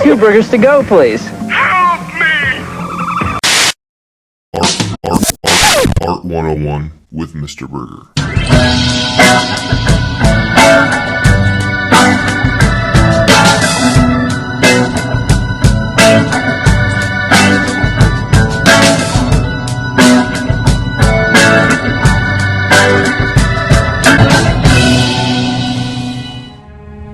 2 burgers to go, please. Help me! Art 101 with Mr. Burgher.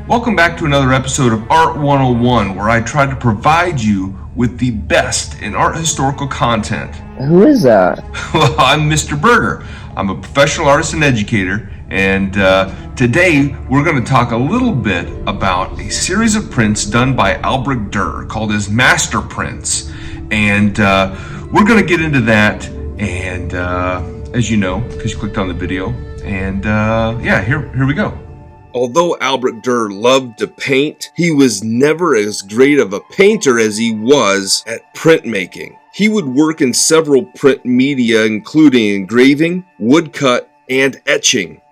Welcome back to another episode of Art 101, where I try to provide you with the best in art historical content. Who is that? Well, I'm Mr. Burgher. I'm a professional artist and educator, and today we're going to talk a little bit about a series of prints done by Albrecht Dürer called his Master Prints. And we're going to get into that, and as you know, because you clicked on the video, and here we go. Although Albrecht Dürer loved to paint, he was never as great of a painter as he was at printmaking. He would work in several print media, including engraving, woodcut, and etching.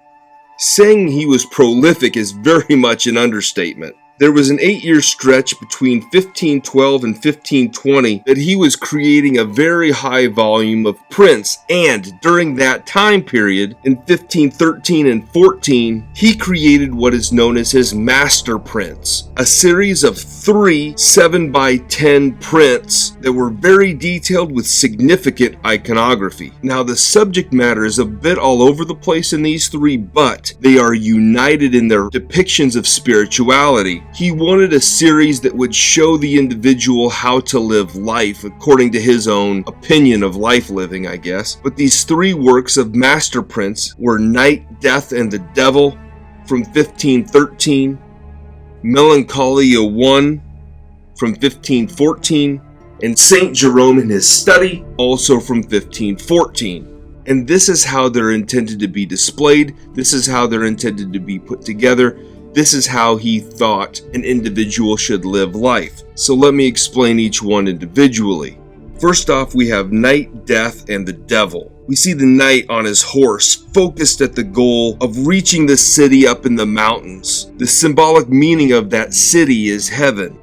Saying he was prolific is very much an understatement. There was an 8-year stretch between 1512 and 1520 that he was creating a very high volume of prints, and during that time period, in 1513 and 14, he created what is known as his Master Prints, a series of 3 7x10 prints that were very detailed with significant iconography. Now, the subject matter is a bit all over the place in these 3, but they are united in their depictions of spirituality. He wanted a series that would show the individual how to live life according to his own opinion of life living, I guess. But these 3 works of master prints were Night, Death, and the Devil from 1513, Melancholia 1 from 1514, and Saint Jerome in his Study, also from 1514. And this is how they're intended to be displayed. This is how they're intended to be put together. This is how he thought an individual should live life. So let me explain each one individually. First off, we have Night, Death, and the Devil. We see the knight on his horse, focused at the goal of reaching the city up in the mountains. The symbolic meaning of that city is heaven.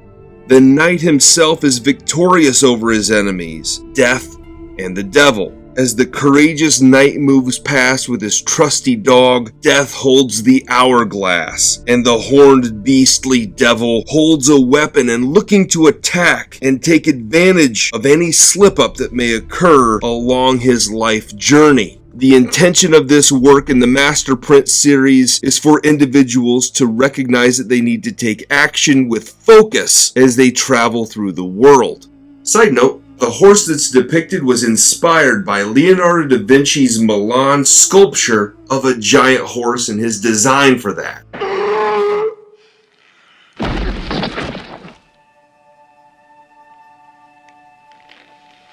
The knight himself is victorious over his enemies, Death and the Devil. As the courageous knight moves past with his trusty dog, Death holds the hourglass, and the horned beastly devil holds a weapon and looking to attack and take advantage of any slip-up that may occur along his life journey. The intention of this work in the Master Print series is for individuals to recognize that they need to take action with focus as they travel through the world. Side note, the horse that's depicted was inspired by Leonardo da Vinci's Milan sculpture of a giant horse and his design for that.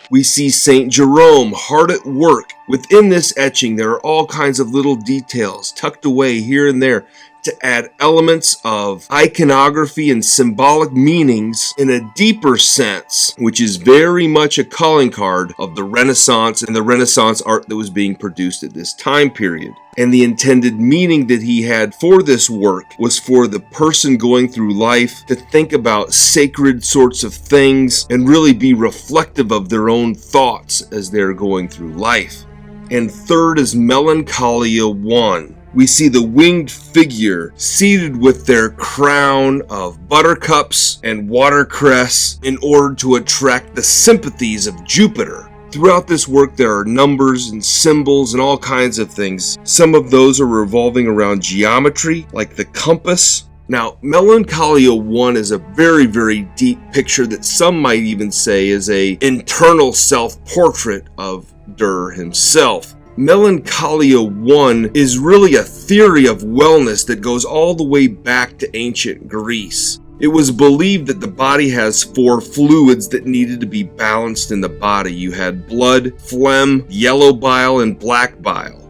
We see Saint Jerome hard at work. Within this etching, there are all kinds of little details tucked away here and there to add elements of iconography and symbolic meanings in a deeper sense, which is very much a calling card of the Renaissance and the Renaissance art that was being produced at this time period. And the intended meaning that he had for this work was for the person going through life to think about sacred sorts of things and really be reflective of their own thoughts as they're going through life. And third is Melancholia 1. We see the winged figure seated with their crown of buttercups and watercress in order to attract the sympathies of Jupiter. Throughout this work, there are numbers and symbols and all kinds of things. Some of those are revolving around geometry, like the compass. Now, Melancholia 1 is a very, very deep picture that some might even say is an internal self-portrait of Dürer himself. Melancholia 1 is really a theory of wellness that goes all the way back to ancient Greece. It was believed that the body has 4 fluids that needed to be balanced in the body. You had blood, phlegm, yellow bile, and black bile.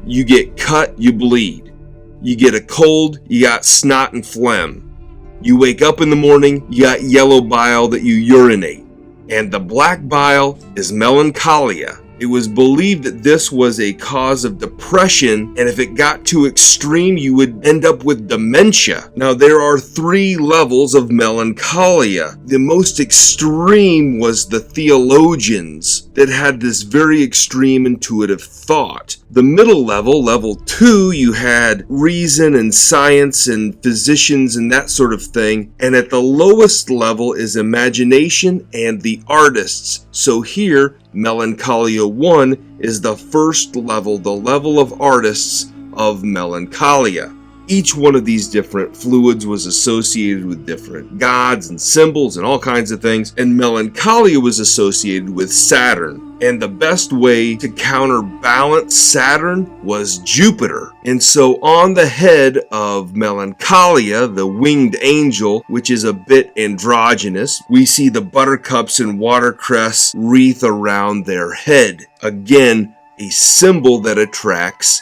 You get cut, you bleed. You get a cold, you got snot and phlegm. You wake up in the morning, you got yellow bile that you urinate. And the black bile is melancholia. It was believed that this was a cause of depression, and if it got too extreme, you would end up with dementia. Now, there are 3 levels of melancholia. The most extreme was the theologians that had this very extreme intuitive thought. The middle level, level 2, you had reason and science and physicians and that sort of thing. And at the lowest level is imagination and the artists. So here, Melancholia 1 is the first level, the level of artists of melancholia. Each one of these different fluids was associated with different gods and symbols and all kinds of things, and melancholia was associated with Saturn. And the best way to counterbalance Saturn was Jupiter. And so on the head of melancholia, the winged angel, which is a bit androgynous, we see the buttercups and watercress wreath around their head. Again, a symbol that attracts,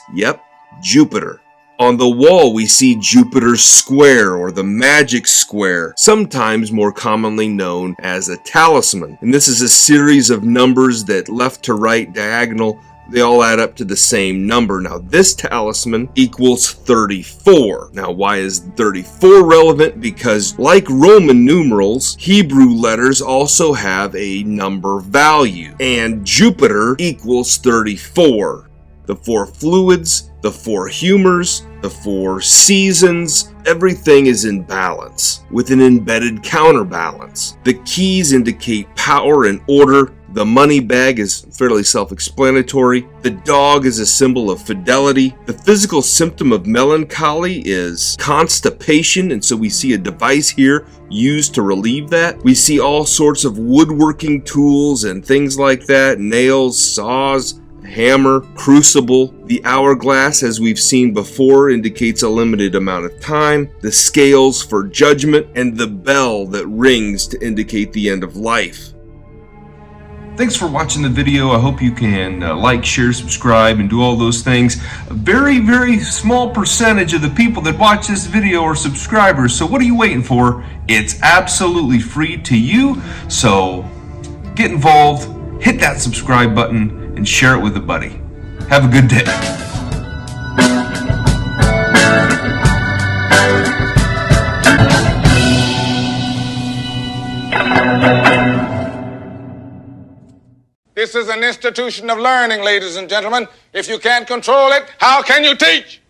Jupiter. On the wall, we see Jupiter's square, or the magic square, sometimes more commonly known as a talisman. And this is a series of numbers that left to right diagonal, they all add up to the same number. Now, this talisman equals 34. Now, why is 34 relevant? Because like Roman numerals, Hebrew letters also have a number value, and Jupiter equals 34. The 4 fluids, the 4 humors, the 4 seasons, everything is in balance, with an embedded counterbalance. The keys indicate power and order. The money bag is fairly self-explanatory. The dog is a symbol of fidelity. The physical symptom of melancholy is constipation, and so we see a device here used to relieve that. We see all sorts of woodworking tools and things like that, nails, saws, hammer, crucible. The hourglass, as we've seen before, indicates a limited amount of time. The scales for judgment, and the bell that rings to indicate the end of life. Thanks for watching the video. I hope you can like, share, subscribe, and do all those things. A very, very small percentage of the people that watch this video are subscribers, so what are you waiting for? It's absolutely free to you, so get involved, hit that subscribe button, and share it with a buddy. Have a good day. This is an institution of learning, ladies and gentlemen. If you can't control it, how can you teach?